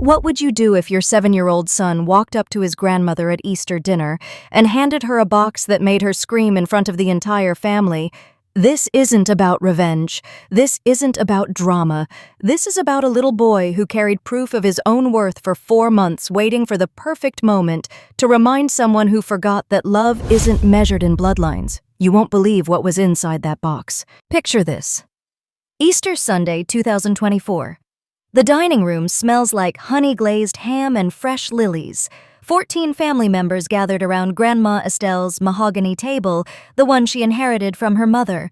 What would you do if your 7-year-old son walked up to his grandmother at Easter dinner and handed her a box that made her scream in front of the entire family? This isn't about revenge. This isn't about drama. This is about a little boy who carried proof of his own worth for 4 months, waiting for the perfect moment to remind someone who forgot that love isn't measured in bloodlines. You won't believe what was inside that box. Picture this. Easter Sunday, 2024. The dining room smells like honey-glazed ham and fresh lilies. 14 family members gathered around Grandma Estelle's mahogany table, the one she inherited from her mother.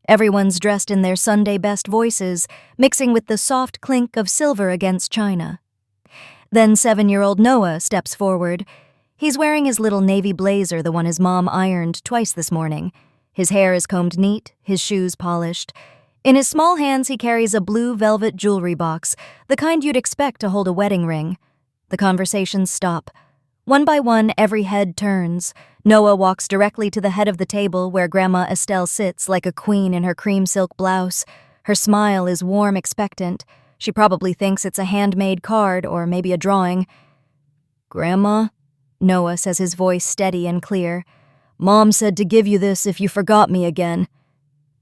Everyone's dressed in their Sunday best voices, mixing with the soft clink of silver against china. Then 7-year-old Noah steps forward. He's wearing his little navy blazer, the one his mom ironed twice this morning. His hair is combed neat, his shoes polished. In his small hands, he carries a blue velvet jewelry box, the kind you'd expect to hold a wedding ring. The conversations stop. One by one, every head turns. Noah walks directly to the head of the table where Grandma Estelle sits like a queen in her cream silk blouse. Her smile is warm, expectant. She probably thinks it's a handmade card or maybe a drawing. "Grandma," Noah says, his voice steady and clear. "Mom said to give you this if you forgot me again."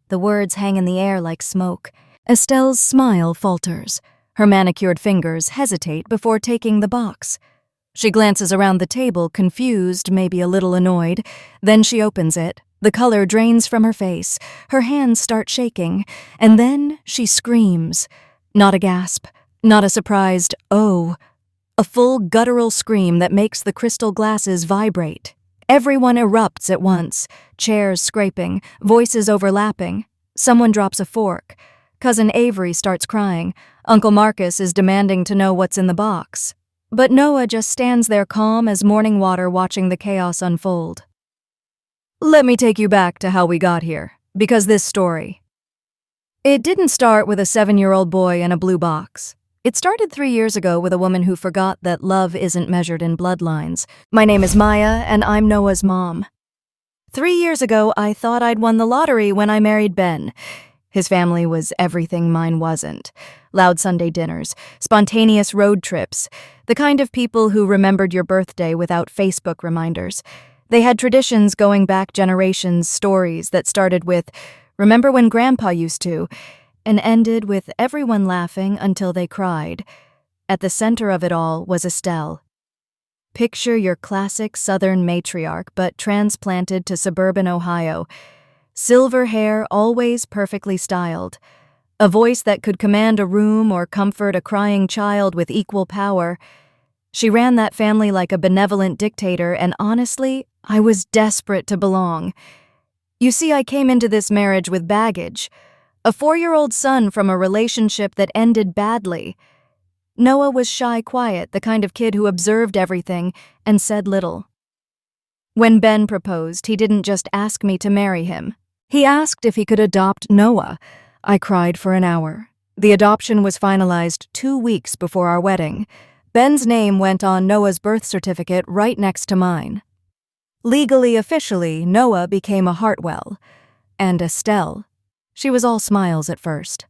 The words hang in the air like smoke. Estelle's smile falters. Her manicured fingers hesitate before taking the box. She glances around the table, confused, maybe a little annoyed. Then she opens it. The color drains from her face. Her hands start shaking. And then she screams. Not a gasp. Not a surprised, "oh." A full guttural scream that makes the crystal glasses vibrate. Everyone erupts at once, chairs scraping, voices overlapping. Someone drops a fork. Cousin Avery starts crying. Uncle Marcus is demanding to know what's in the box. But Noah just stands there calm as morning water watching the chaos unfold. Let me take you back to how we got here, because this story. It didn't start with a 7-year-old boy in a blue box. It started 3 years ago with a woman who forgot that love isn't measured in bloodlines. My name is Maya, and I'm Noah's mom. 3 years ago, I thought I'd won the lottery when I married Ben. His family was everything mine wasn't. Loud Sunday dinners, spontaneous road trips, the kind of people who remembered your birthday without Facebook reminders. They had traditions going back generations, stories that started with, "Remember when Grandpa used to?" and ended with everyone laughing until they cried. At the center of it all was Estelle. Picture your classic Southern matriarch, but transplanted to suburban Ohio. Silver hair, always perfectly styled. A voice that could command a room or comfort a crying child with equal power. She ran that family like a benevolent dictator, and honestly, I was desperate to belong. You see, I came into this marriage with baggage. A 4-year-old son from a relationship that ended badly. Noah was shy, quiet, the kind of kid who observed everything and said little. When Ben proposed, he didn't just ask me to marry him. He asked if he could adopt Noah. I cried for an hour. The adoption was finalized 2 weeks before our wedding. Ben's name went on Noah's birth certificate right next to mine. Legally, officially, Noah became a Hartwell. And Estelle. She was all smiles at first.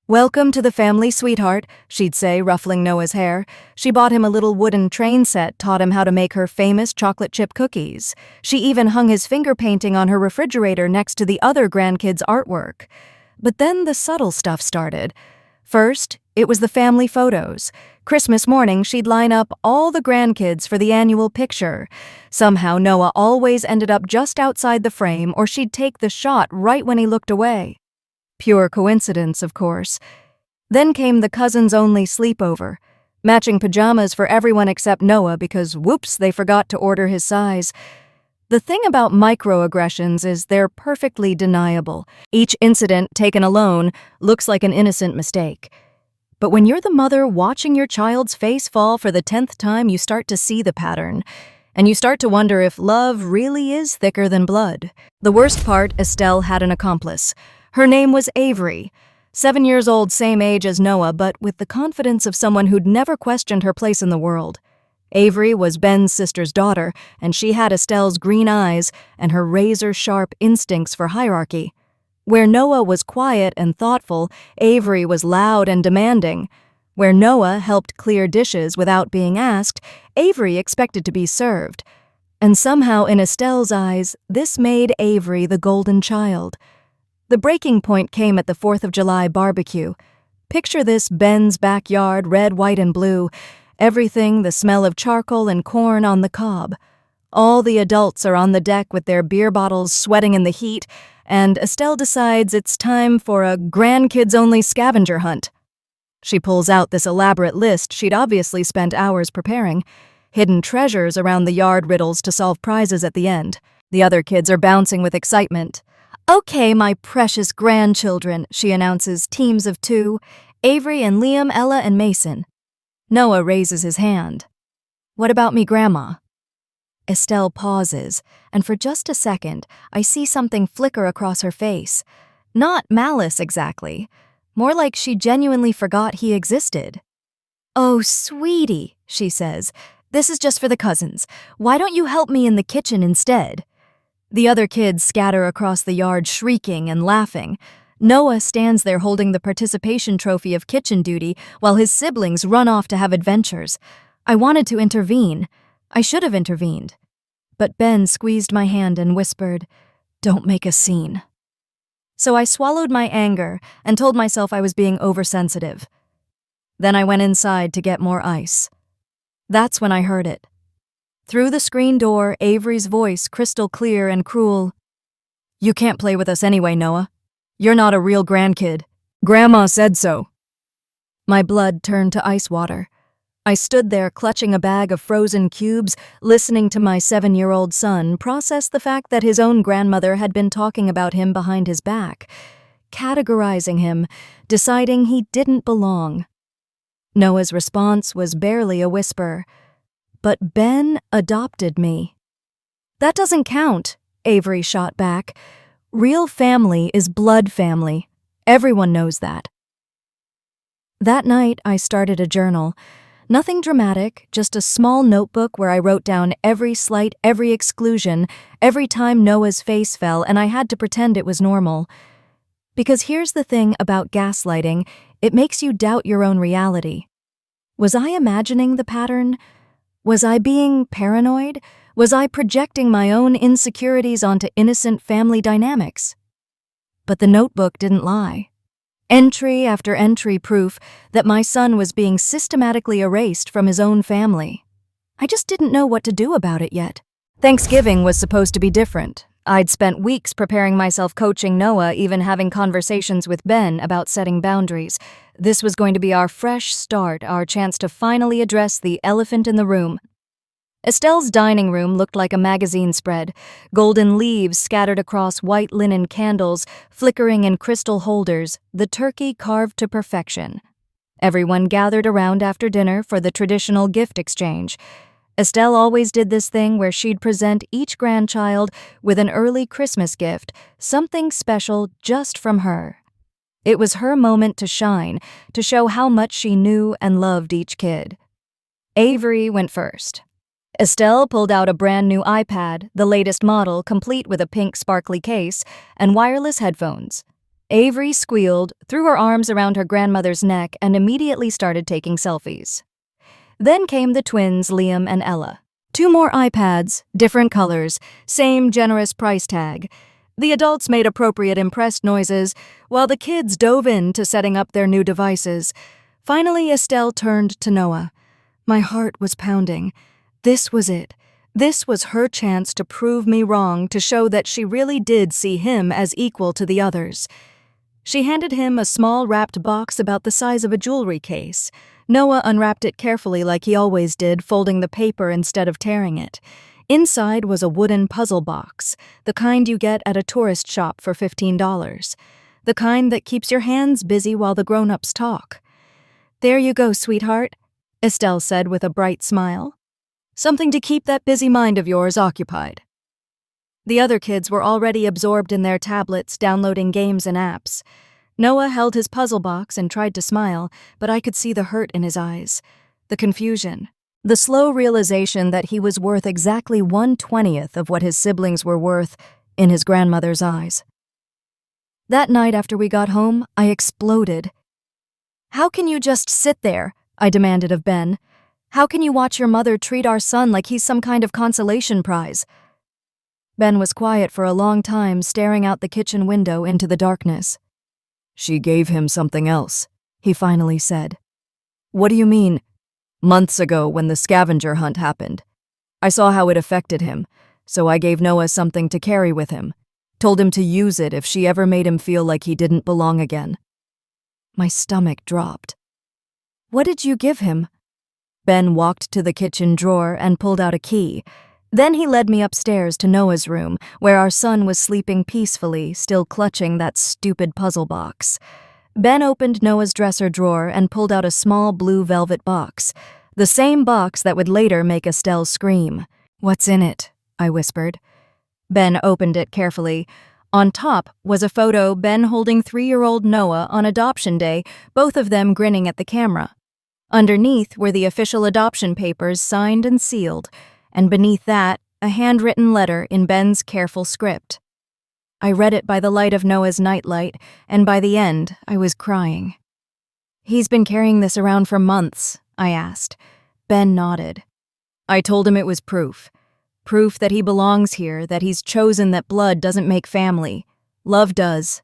"Welcome to the family, sweetheart," she'd say, ruffling Noah's hair. She bought him a little wooden train set, taught him how to make her famous chocolate chip cookies. She even hung his finger painting on her refrigerator next to the other grandkids' artwork. But then the subtle stuff started. First, it was the family photos. Christmas morning, she'd line up all the grandkids for the annual picture. Somehow, Noah always ended up just outside the frame, or she'd take the shot right when he looked away. Pure coincidence, of course. Then came the cousins-only sleepover. Matching pajamas for everyone except Noah because, whoops, they forgot to order his size. The thing about microaggressions is they're perfectly deniable. Each incident, taken alone, looks like an innocent mistake. But when you're the mother watching your child's face fall for the 10th time, you start to see the pattern. And you start to wonder if love really is thicker than blood. The worst part, Estelle had an accomplice. Her name was Avery. 7 years old, same age as Noah, but with the confidence of someone who'd never questioned her place in the world. Avery was Ben's sister's daughter, and she had Estelle's green eyes and her razor-sharp instincts for hierarchy. Where Noah was quiet and thoughtful, Avery was loud and demanding. Where Noah helped clear dishes without being asked, Avery expected to be served. And somehow in Estelle's eyes, this made Avery the golden child. The breaking point came at the 4th of July barbecue. Picture this Ben's backyard, red, white, and blue. Everything the smell of charcoal and corn on the cob. All the adults are on the deck with their beer bottles sweating in the heat, and Estelle decides it's time for a grandkids-only scavenger hunt. She pulls out this elaborate list she'd obviously spent hours preparing. Hidden treasures around the yard riddles to solve prizes at the end. The other kids are bouncing with excitement. "Okay, my precious grandchildren," she announces, teams of 2, Avery and Liam, Ella, and Mason. Noah raises his hand. "What about me grandma?" Estelle pauses, and for just a second, I see something flicker across her face. Not malice exactly, more like she genuinely forgot he existed. "Oh, sweetie," she says, "this is just for the cousins. Why don't you help me in the kitchen instead?" The other kids scatter across the yard shrieking and laughing. Noah stands there holding the participation trophy of kitchen duty while his siblings run off to have adventures. I wanted to intervene. I should have intervened. But Ben squeezed my hand and whispered, "Don't make a scene." So I swallowed my anger and told myself I was being oversensitive. Then I went inside to get more ice. That's when I heard it. Through the screen door, Avery's voice crystal clear and cruel. "You can't play with us anyway, Noah. You're not a real grandkid. Grandma said so." My blood turned to ice water. I stood there clutching a bag of frozen cubes, listening to my 7-year-old son process the fact that his own grandmother had been talking about him behind his back, categorizing him, deciding he didn't belong. Noah's response was barely a whisper. "But Ben adopted me." "That doesn't count," Avery shot back. "Real family is blood family. Everyone knows that." That night, I started a journal. Nothing dramatic, just a small notebook where I wrote down every slight, every exclusion, every time Noah's face fell, and I had to pretend it was normal. Because here's the thing about gaslighting, it makes you doubt your own reality. Was I imagining the pattern? Was I being paranoid? Was I projecting my own insecurities onto innocent family dynamics? But the notebook didn't lie. Entry after entry proof that my son was being systematically erased from his own family. I just didn't know what to do about it yet. Thanksgiving was supposed to be different. I'd spent weeks preparing myself, coaching Noah, even having conversations with Ben about setting boundaries. This was going to be our fresh start, our chance to finally address the elephant in the room. Estelle's dining room looked like a magazine spread, golden leaves scattered across white linen candles, flickering in crystal holders, the turkey carved to perfection. Everyone gathered around after dinner for the traditional gift exchange. Estelle always did this thing where she'd present each grandchild with an early Christmas gift, something special just from her. It was her moment to shine, to show how much she knew and loved each kid. Avery went first. Estelle pulled out a brand new iPad, the latest model, complete with a pink sparkly case and wireless headphones. Avery squealed, threw her arms around her grandmother's neck, and immediately started taking selfies. Then came the twins, Liam and Ella. 2 more iPads, different colors, same generous price tag. The adults made appropriate impressed noises, while the kids dove into setting up their new devices. Finally, Estelle turned to Noah. My heart was pounding. This was it. This was her chance to prove me wrong, to show that she really did see him as equal to the others. She handed him a small wrapped box about the size of a jewelry case. Noah unwrapped it carefully like he always did, folding the paper instead of tearing it. Inside was a wooden puzzle box, the kind you get at a tourist shop for $15. The kind that keeps your hands busy while the grown-ups talk. "There you go, sweetheart," Estelle said with a bright smile. "Something to keep that busy mind of yours occupied." The other kids were already absorbed in their tablets, downloading games and apps. Noah held his puzzle box and tried to smile, but I could see the hurt in his eyes, the confusion, the slow realization that he was worth exactly 1/20th of what his siblings were worth in his grandmother's eyes. That night after we got home, I exploded. How can you just sit there? I demanded of Ben. How can you watch your mother treat our son like he's some kind of consolation prize? Ben was quiet for a long time, staring out the kitchen window into the darkness. She gave him something else, he finally said. What do you mean? Months ago, when the scavenger hunt happened. I saw how it affected him, so I gave Noah something to carry with him. Told him to use it if she ever made him feel like he didn't belong again. My stomach dropped. What did you give him? Ben walked to the kitchen drawer and pulled out a key. Then he led me upstairs to Noah's room, where our son was sleeping peacefully, still clutching that stupid puzzle box. Ben opened Noah's dresser drawer and pulled out a small blue velvet box, the same box that would later make Estelle scream. What's in it? I whispered. Ben opened it carefully. On top was a photo Ben holding 3-year-old Noah on adoption day, both of them grinning at the camera. Underneath were the official adoption papers signed and sealed, and beneath that, a handwritten letter in Ben's careful script. I read it by the light of Noah's nightlight, and by the end, I was crying. He's been carrying this around for months, I asked. Ben nodded. I told him it was proof. Proof that he belongs here, that he's chosen that blood doesn't make family. Love does.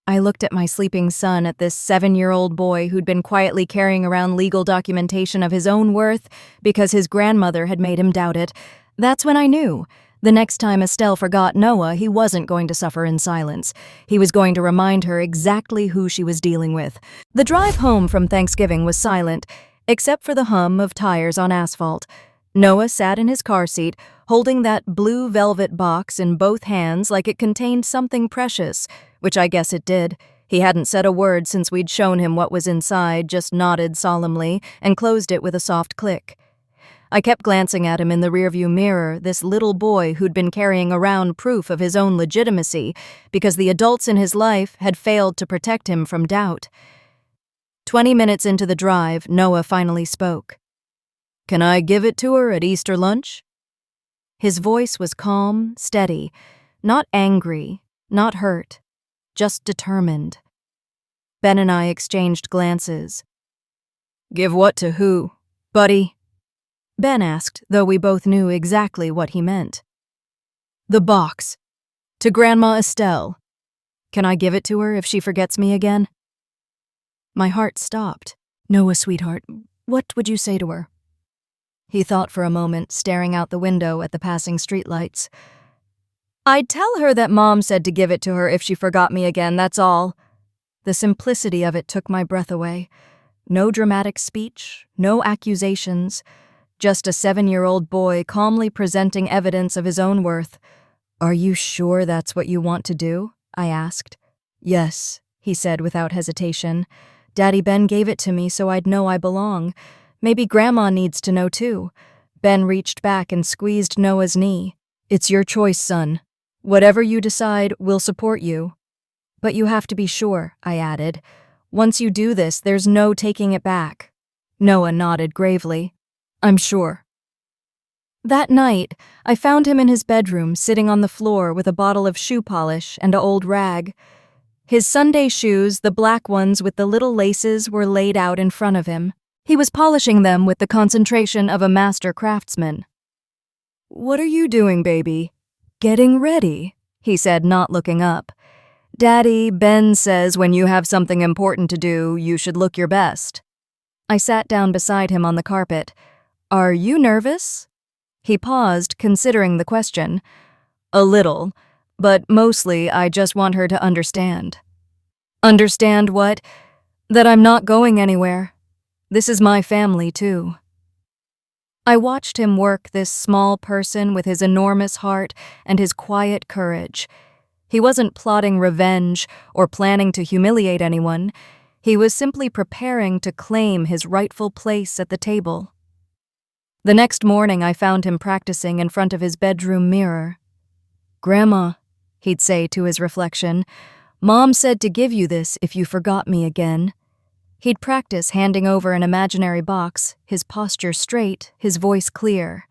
I looked at my sleeping son, at this 7-year-old boy who'd been quietly carrying around legal documentation of his own worth because his grandmother had made him doubt it. That's when I knew. The next time Estelle forgot Noah, he wasn't going to suffer in silence. He was going to remind her exactly who she was dealing with. The drive home from Thanksgiving was silent, except for the hum of tires on asphalt. Noah sat in his car seat, holding that blue velvet box in both hands like it contained something precious, which I guess it did. He hadn't said a word since we'd shown him what was inside, just nodded solemnly and closed it with a soft click. I kept glancing at him in the rearview mirror, this little boy who'd been carrying around proof of his own legitimacy because the adults in his life had failed to protect him from doubt. 20 minutes into the drive, Noah finally spoke. Can I give it to her at Easter lunch? His voice was calm, steady, not angry, not hurt, just determined. Ben and I exchanged glances. Give what to who, buddy? Ben asked, though we both knew exactly what he meant. The box. To Grandma Estelle. Can I give it to her if she forgets me again? My heart stopped. Noah, sweetheart, what would you say to her? He thought for a moment, staring out the window at the passing streetlights. I'd tell her that Mom said to give it to her if she forgot me again, that's all. The simplicity of it took my breath away. No dramatic speech, no accusations. Just a 7-year-old boy calmly presenting evidence of his own worth. Are you sure that's what you want to do? I asked. Yes, he said without hesitation. Daddy Ben gave it to me so I'd know I belong. Maybe Grandma needs to know too. Ben reached back and squeezed Noah's knee. It's your choice, son. Whatever you decide, we'll support you. But you have to be sure, I added. Once you do this, there's no taking it back. Noah nodded gravely. I'm sure. That night, I found him in his bedroom, sitting on the floor with a bottle of shoe polish and an old rag. His Sunday shoes, the black ones with the little laces, were laid out in front of him. He was polishing them with the concentration of a master craftsman. What are you doing, baby? Getting ready, he said, not looking up. Daddy, Ben says when you have something important to do, you should look your best. I sat down beside him on the carpet. Are you nervous? He paused, considering the question. A little, but mostly I just want her to understand. Understand what? That I'm not going anywhere. This is my family, too. I watched him work, this small person with his enormous heart and his quiet courage. He wasn't plotting revenge or planning to humiliate anyone. He was simply preparing to claim his rightful place at the table. The next morning, I found him practicing in front of his bedroom mirror. Grandma, he'd say to his reflection, Mom said to give you this if you forgot me again. He'd practice handing over an imaginary box, his posture straight, his voice clear.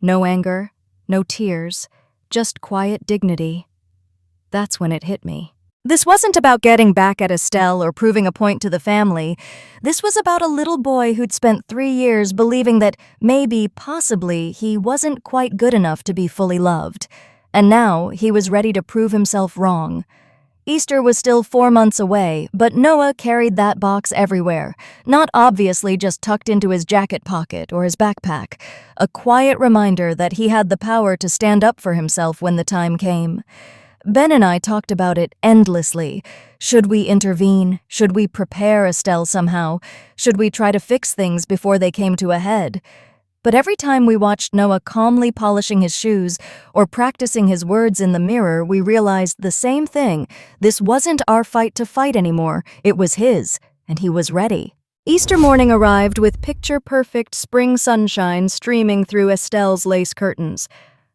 No anger, no tears, just quiet dignity. That's when it hit me. This wasn't about getting back at Estelle or proving a point to the family. This was about a little boy who'd spent 3 years believing that maybe, possibly, he wasn't quite good enough to be fully loved. And now he was ready to prove himself wrong. Easter was still 4 months away, but Noah carried that box everywhere, not obviously just tucked into his jacket pocket or his backpack, a quiet reminder that he had the power to stand up for himself when the time came. Ben and I talked about it endlessly. Should we intervene? Should we prepare Estelle somehow? Should we try to fix things before they came to a head? But every time we watched Noah calmly polishing his shoes or practicing his words in the mirror, we realized the same thing. This wasn't our fight to fight anymore. It was his, and he was ready. Easter morning arrived with picture-perfect spring sunshine streaming through Estelle's lace curtains.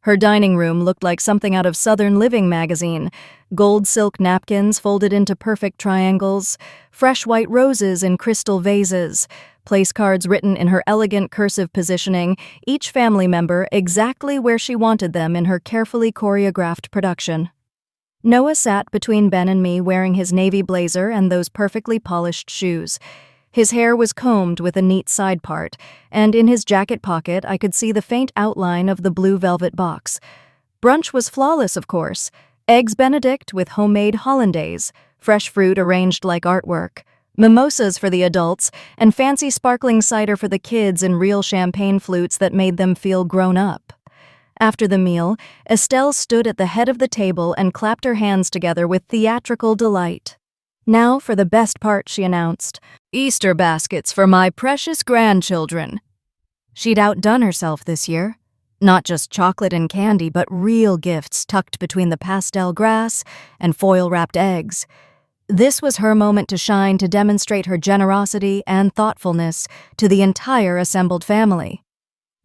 Her dining room looked like something out of Southern Living magazine. Gold silk napkins folded into perfect triangles, fresh white roses in crystal vases, place cards written in her elegant cursive positioning, each family member exactly where she wanted them in her carefully choreographed production. Noah sat between Ben and me wearing his navy blazer and those perfectly polished shoes. His hair was combed with a neat side part, and in his jacket pocket I could see the faint outline of the blue velvet box. Brunch was flawless, of course. Eggs Benedict with homemade hollandaise, fresh fruit arranged like artwork, mimosas for the adults, and fancy sparkling cider for the kids in real champagne flutes that made them feel grown up. After the meal, Estelle stood at the head of the table and clapped her hands together with theatrical delight. "Now for the best part," she announced. "Easter baskets for my precious grandchildren." She'd outdone herself this year. Not just chocolate and candy, but real gifts tucked between the pastel grass and foil-wrapped eggs. This was her moment to shine, to demonstrate her generosity and thoughtfulness to the entire assembled family.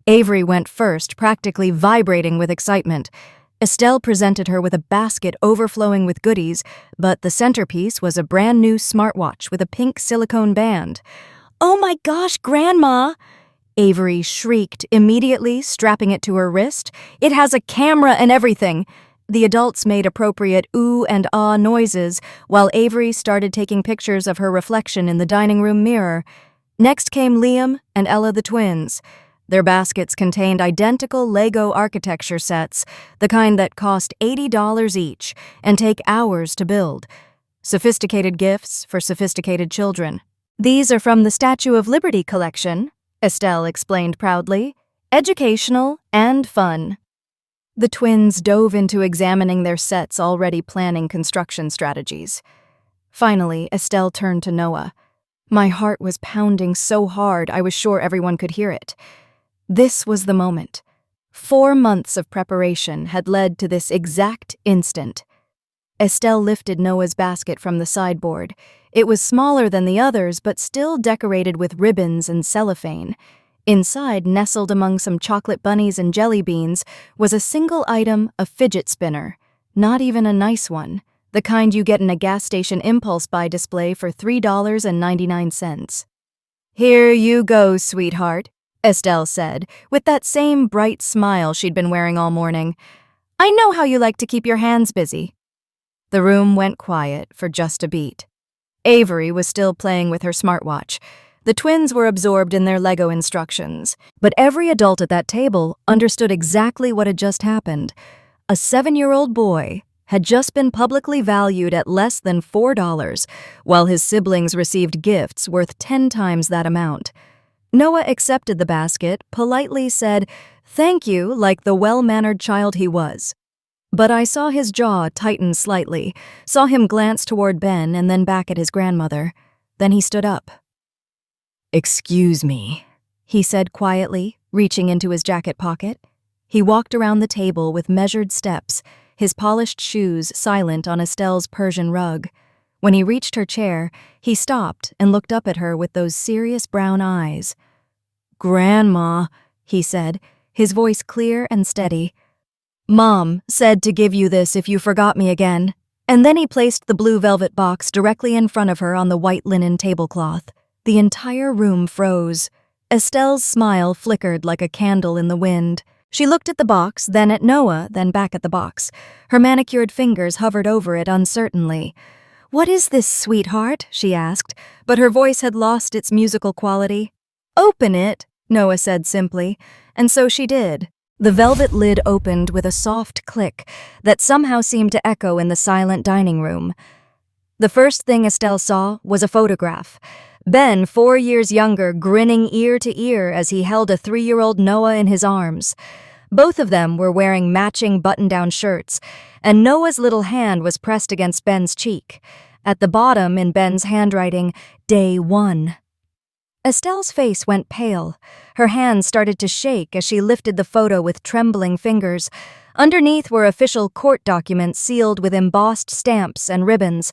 Avery went first, practically vibrating with excitement. Estelle presented her with a basket overflowing with goodies, but the centerpiece was a brand new smartwatch with a pink silicone band. "Oh my gosh, Grandma!" Avery shrieked, immediately strapping it to her wrist. "It has a camera and everything!" The adults made appropriate ooh and ah noises, while Avery started taking pictures of her reflection in the dining room mirror. Next came Liam and Ella the twins. Their baskets contained identical Lego architecture sets, the kind that cost $80 each and take hours to build. Sophisticated gifts for sophisticated children. "These are from the Statue of Liberty collection," Estelle explained proudly. "Educational and fun." The twins dove into examining their sets, already planning construction strategies. Finally, Estelle turned to Noah. My heart was pounding so hard I was sure everyone could hear it. This was the moment. 4 months of preparation had led to this exact instant. Estelle lifted Noah's basket from the sideboard. It was smaller than the others, but still decorated with ribbons and cellophane. Inside, nestled among some chocolate bunnies and jelly beans, was a single item, a fidget spinner. Not even a nice one, the kind you get in a gas station impulse buy display for $3.99. "Here you go, sweetheart," Estelle said, with that same bright smile she'd been wearing all morning. "I know how you like to keep your hands busy." The room went quiet for just a beat. Avery was still playing with her smartwatch. The twins were absorbed in their Lego instructions, but every adult at that table understood exactly what had just happened. A 7-year-old boy had just been publicly valued at less than $4, while his siblings received gifts worth 10 times that amount. Noah accepted the basket, politely said, "Thank you," like the well-mannered child he was. But I saw his jaw tighten slightly, saw him glance toward Ben and then back at his grandmother. Then he stood up. "Excuse me," he said quietly, reaching into his jacket pocket. He walked around the table with measured steps, his polished shoes silent on Estelle's Persian rug. When he reached her chair, he stopped and looked up at her with those serious brown eyes. "Grandma," he said, his voice clear and steady. "Mom said to give you this if you forgot me again." And then he placed the blue velvet box directly in front of her on the white linen tablecloth. The entire room froze. Estelle's smile flickered like a candle in the wind. She looked at the box, then at Noah, then back at the box. Her manicured fingers hovered over it uncertainly. "What is this, sweetheart?" she asked, but her voice had lost its musical quality. "Open it," Noah said simply, and so she did. The velvet lid opened with a soft click that somehow seemed to echo in the silent dining room. The first thing Estelle saw was a photograph. Ben, 4 years younger, grinning ear to ear as he held a 3-year-old Noah in his arms. Both of them were wearing matching button-down shirts, and Noah's little hand was pressed against Ben's cheek. At the bottom, in Ben's handwriting, Day 1. Estelle's face went pale. Her hands started to shake as she lifted the photo with trembling fingers. Underneath were official court documents sealed with embossed stamps and ribbons.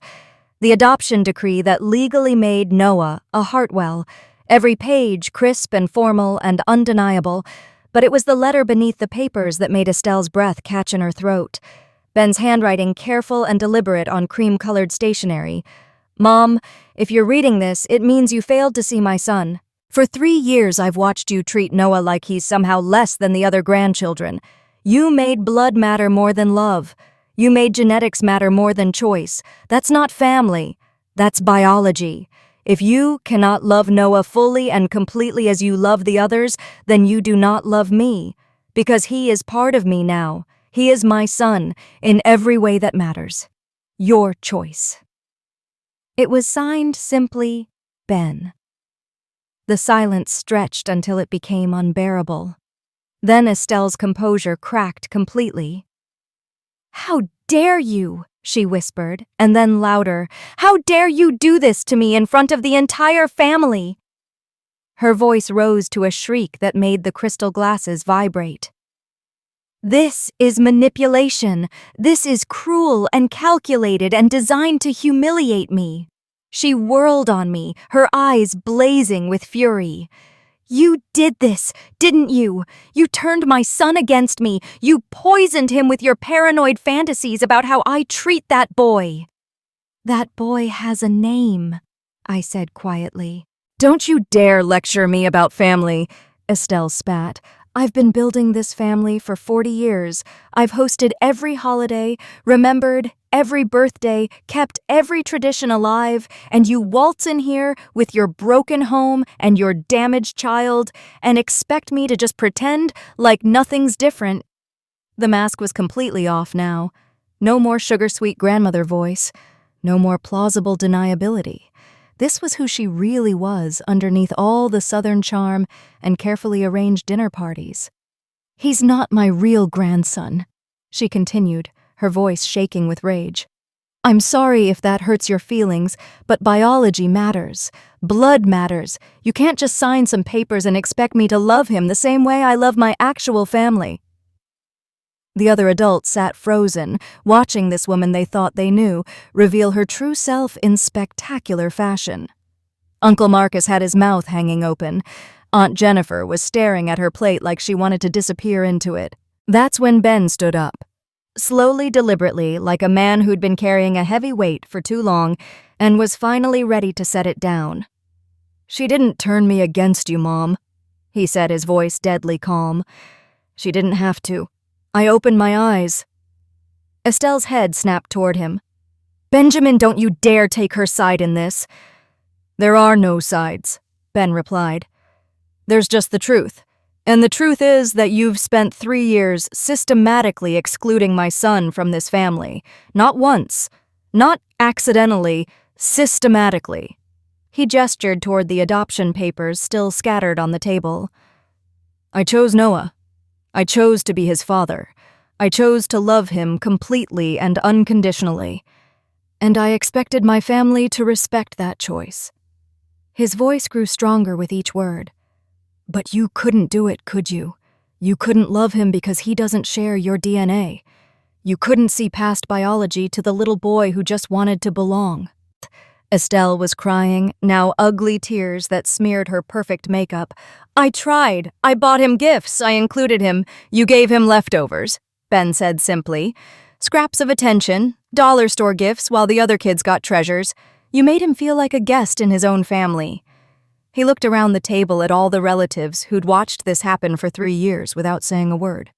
The adoption decree that legally made Noah a Hartwell, every page crisp and formal and undeniable, but it was the letter beneath the papers that made Estelle's breath catch in her throat. Ben's handwriting careful and deliberate on cream-colored stationery. "Mom, if you're reading this, it means you failed to see my son. For 3 years I've watched you treat Noah like he's somehow less than the other grandchildren. You made blood matter more than love. You made genetics matter more than choice. That's not family. That's biology. If you cannot love Noah fully and completely as you love the others, then you do not love me. Because he is part of me now. He is my son, in every way that matters. Your choice." It was signed simply, Ben. The silence stretched until it became unbearable. Then Estelle's composure cracked completely. "How dare you?" she whispered, and then louder, "How dare you do this to me in front of the entire family?" Her voice rose to a shriek that made the crystal glasses vibrate. "This is manipulation. This is cruel and calculated and designed to humiliate me." She whirled on me, her eyes blazing with fury. "You did this, didn't you? You turned my son against me. You poisoned him with your paranoid fantasies about how I treat that boy." "That boy has a name," I said quietly. "Don't you dare lecture me about family," Estelle spat. "I've been building this family for 40 years. I've hosted every holiday, remembered every birthday, kept every tradition alive, and you waltz in here with your broken home and your damaged child and expect me to just pretend like nothing's different." The mask was completely off now. No more sugar-sweet grandmother voice. No more plausible deniability. This was who she really was underneath all the Southern charm and carefully arranged dinner parties. "He's not my real grandson," she continued, her voice shaking with rage. "I'm sorry if that hurts your feelings, but biology matters. Blood matters. You can't just sign some papers and expect me to love him the same way I love my actual family." The other adults sat frozen, watching this woman they thought they knew reveal her true self in spectacular fashion. Uncle Marcus had his mouth hanging open. Aunt Jennifer was staring at her plate like she wanted to disappear into it. That's when Ben stood up. Slowly, deliberately, like a man who'd been carrying a heavy weight for too long and was finally ready to set it down. "She didn't turn me against you, Mom," he said, his voice deadly calm. "She didn't have to. I opened my eyes." Estelle's head snapped toward him. "Benjamin, don't you dare take her side in this." "There are no sides," Ben replied. "There's just the truth. And the truth is that you've spent 3 years systematically excluding my son from this family. Not once. Not accidentally. Systematically." He gestured toward the adoption papers still scattered on the table. "I chose Noah. I chose to be his father. I chose to love him completely and unconditionally. And I expected my family to respect that choice." His voice grew stronger with each word. "But you couldn't do it, could you? You couldn't love him because he doesn't share your DNA. You couldn't see past biology to the little boy who just wanted to belong." Estelle was crying, now ugly tears that smeared her perfect makeup. "I tried. I bought him gifts. I included him. You gave him leftovers," Ben said simply. "Scraps of attention, dollar store gifts while the other kids got treasures. You made him feel like a guest in his own family." He looked around the table at all the relatives who'd watched this happen for 3 years without saying a word.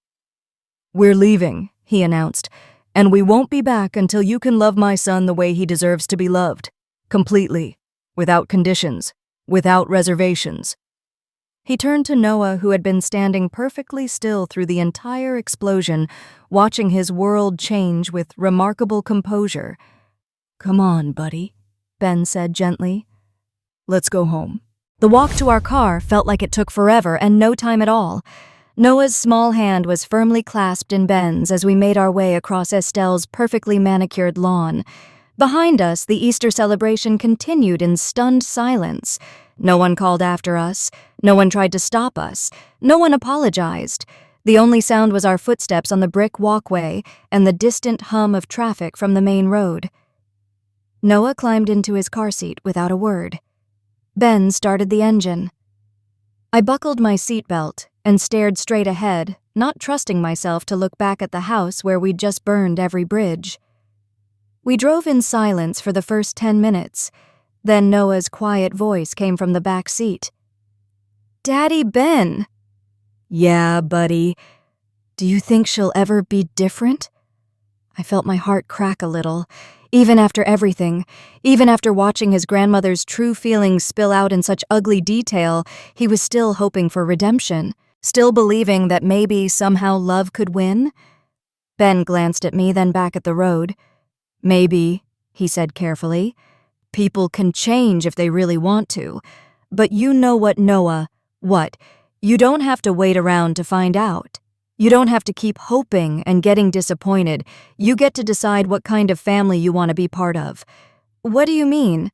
"We're leaving," he announced, "and we won't be back until you can love my son the way he deserves to be loved. Completely. Without conditions. Without reservations." He turned to Noah, who had been standing perfectly still through the entire explosion, watching his world change with remarkable composure. "Come on, buddy," Ben said gently. "Let's go home." The walk to our car felt like it took forever and no time at all. Noah's small hand was firmly clasped in Ben's as we made our way across Estelle's perfectly manicured lawn. Behind us, the Easter celebration continued in stunned silence. No one called after us. No one tried to stop us. No one apologized. The only sound was our footsteps on the brick walkway and the distant hum of traffic from the main road. Noah climbed into his car seat without a word. Ben started the engine. I buckled my seatbelt and stared straight ahead, not trusting myself to look back at the house where we'd just burned every bridge. We drove in silence for the first 10 minutes. Then Noah's quiet voice came from the back seat. "Daddy Ben." "Yeah, buddy. Do you think she'll ever be different?" I felt my heart crack a little. Even after everything, even after watching his grandmother's true feelings spill out in such ugly detail, he was still hoping for redemption, still believing that maybe somehow love could win. Ben glanced at me, then back at the road. "Maybe," he said carefully. "People can change if they really want to. But you know what, Noah? What? You don't have to wait around to find out. You don't have to keep hoping and getting disappointed. You get to decide what kind of family you want to be part of." "What do you mean?"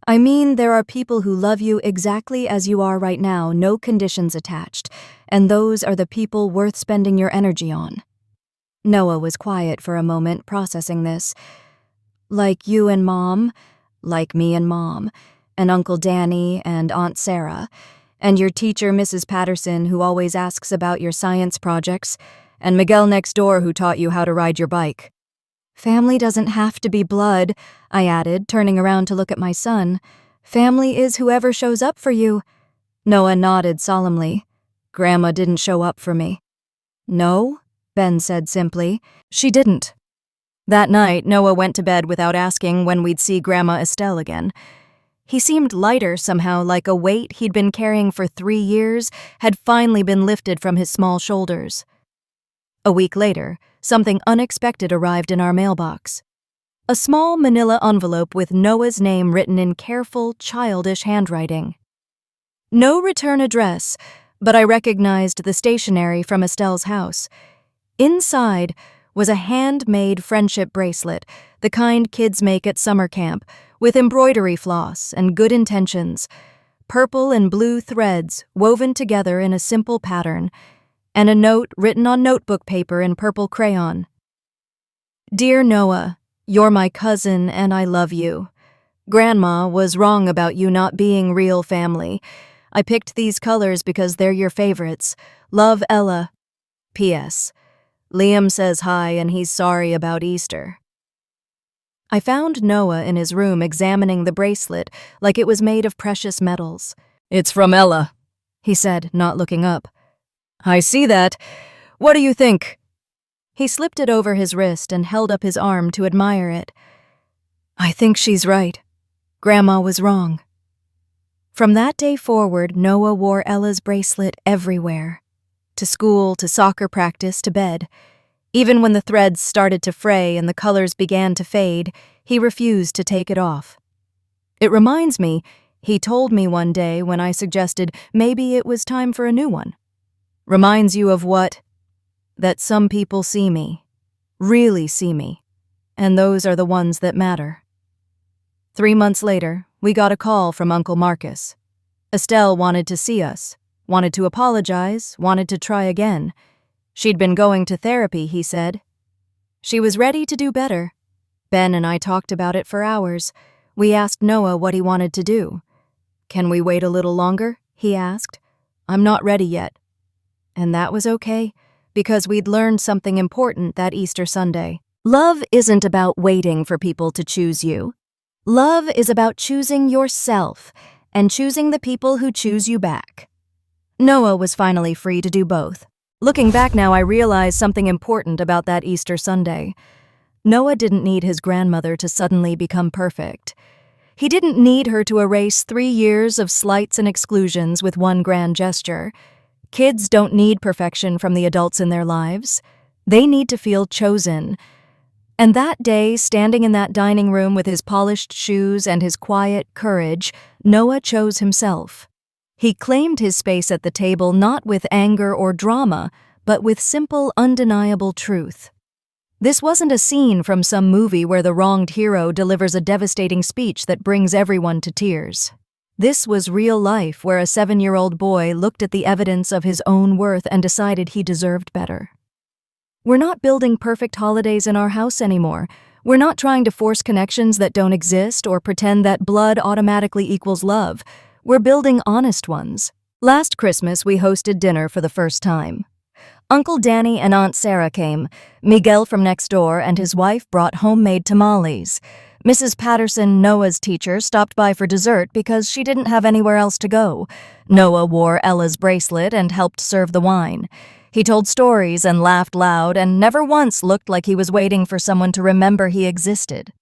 "I mean, there are people who love you exactly as you are right now, no conditions attached, and those are the people worth spending your energy on." Noah was quiet for a moment, processing this. "Like you and Mom, like me and Mom, and Uncle Danny and Aunt Sarah, and your teacher, Mrs. Patterson, who always asks about your science projects, and Miguel next door who taught you how to ride your bike." "Family doesn't have to be blood," I added, turning around to look at my son. "Family is whoever shows up for you." Noah nodded solemnly. "Grandma didn't show up for me." "No?" Ben said simply. "She didn't." That night, Noah went to bed without asking when we'd see Grandma Estelle again. He seemed lighter somehow, like a weight he'd been carrying for 3 years had finally been lifted from his small shoulders. A week later, something unexpected arrived in our mailbox. A small manila envelope with Noah's name written in careful, childish handwriting. No return address, but I recognized the stationery from Estelle's house. Inside was a handmade friendship bracelet, the kind kids make at summer camp, with embroidery floss and good intentions, purple and blue threads woven together in a simple pattern, and a note written on notebook paper in purple crayon. "Dear Noah, you're my cousin and I love you. Grandma was wrong about you not being real family. I picked these colors because they're your favorites. Love, Ella. P.S. Liam says hi and he's sorry about Easter." I found Noah in his room examining the bracelet like it was made of precious metals. "It's from Ella," he said, not looking up. "I see that. What do you think?" He slipped it over his wrist and held up his arm to admire it. "I think she's right. Grandma was wrong." From that day forward, Noah wore Ella's bracelet everywhere. To school, to soccer practice, to bed. Even when the threads started to fray and the colors began to fade, he refused to take it off. It reminds me, he told me one day when I suggested maybe it was time for a new one. Reminds you of what? That some people see me, really see me, and those are the ones that matter. 3 months later, we got a call from Uncle Marcus. Estelle wanted to see us, wanted to apologize, wanted to try again. She'd been going to therapy, he said. She was ready to do better. Ben and I talked about it for hours. We asked Noah what he wanted to do. "Can we wait a little longer?" he asked. "I'm not ready yet." And that was okay, because we'd learned something important that Easter Sunday. Love isn't about waiting for people to choose you. Love is about choosing yourself and choosing the people who choose you back. Noah was finally free to do both. Looking back now, I realize something important about that Easter Sunday. Noah didn't need his grandmother to suddenly become perfect. He didn't need her to erase 3 years of slights and exclusions with one grand gesture. Kids don't need perfection from the adults in their lives. They need to feel chosen. And that day, standing in that dining room with his polished shoes and his quiet courage, Noah chose himself. He claimed his space at the table not with anger or drama, but with simple, undeniable truth. This wasn't a scene from some movie where the wronged hero delivers a devastating speech that brings everyone to tears. This was real life where a 7-year-old boy looked at the evidence of his own worth and decided he deserved better. We're not building perfect holidays in our house anymore. We're not trying to force connections that don't exist or pretend that blood automatically equals love. We're building honest ones. Last Christmas, we hosted dinner for the first time. Uncle Danny and Aunt Sarah came. Miguel from next door and his wife brought homemade tamales. Mrs. Patterson, Noah's teacher, stopped by for dessert because she didn't have anywhere else to go. Noah wore Ella's bracelet and helped serve the wine. He told stories and laughed loud and never once looked like he was waiting for someone to remember he existed.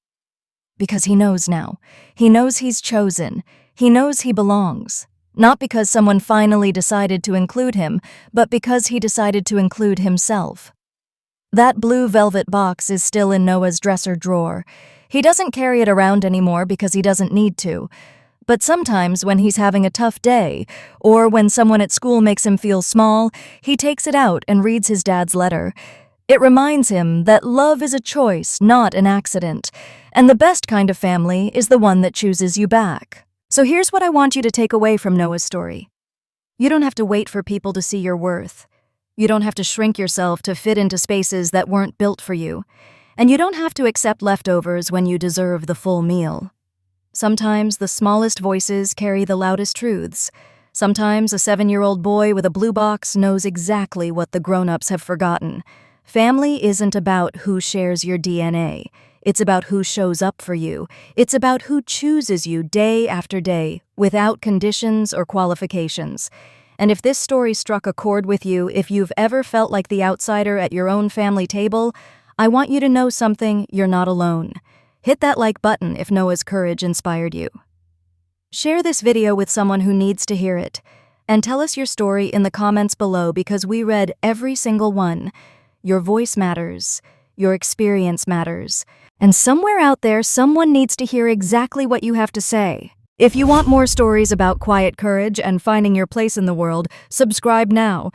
Because he knows now. He knows he's chosen. He knows he belongs. Not because someone finally decided to include him, but because he decided to include himself. That blue velvet box is still in Noah's dresser drawer. He doesn't carry it around anymore because he doesn't need to. But sometimes when he's having a tough day, or when someone at school makes him feel small, he takes it out and reads his dad's letter. It reminds him that love is a choice, not an accident, and the best kind of family is the one that chooses you back. So here's what I want you to take away from Noah's story. You don't have to wait for people to see your worth. You don't have to shrink yourself to fit into spaces that weren't built for you. And you don't have to accept leftovers when you deserve the full meal. Sometimes the smallest voices carry the loudest truths. Sometimes a 7-year-old boy with a blue box knows exactly what the grown-ups have forgotten. Family isn't about who shares your DNA. It's about who shows up for you. It's about who chooses you day after day, without conditions or qualifications. And if this story struck a chord with you, if you've ever felt like the outsider at your own family table, I want you to know something: you're not alone. Hit that like button if Noah's courage inspired you. Share this video with someone who needs to hear it. And tell us your story in the comments below because we read every single one. Your voice matters. Your experience matters. And somewhere out there, someone needs to hear exactly what you have to say. If you want more stories about quiet courage and finding your place in the world, subscribe now.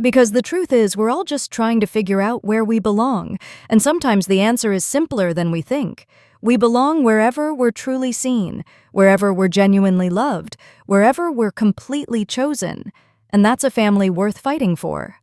Because the truth is, we're all just trying to figure out where we belong. And sometimes the answer is simpler than we think. We belong wherever we're truly seen, wherever we're genuinely loved, wherever we're completely chosen. And that's a family worth fighting for.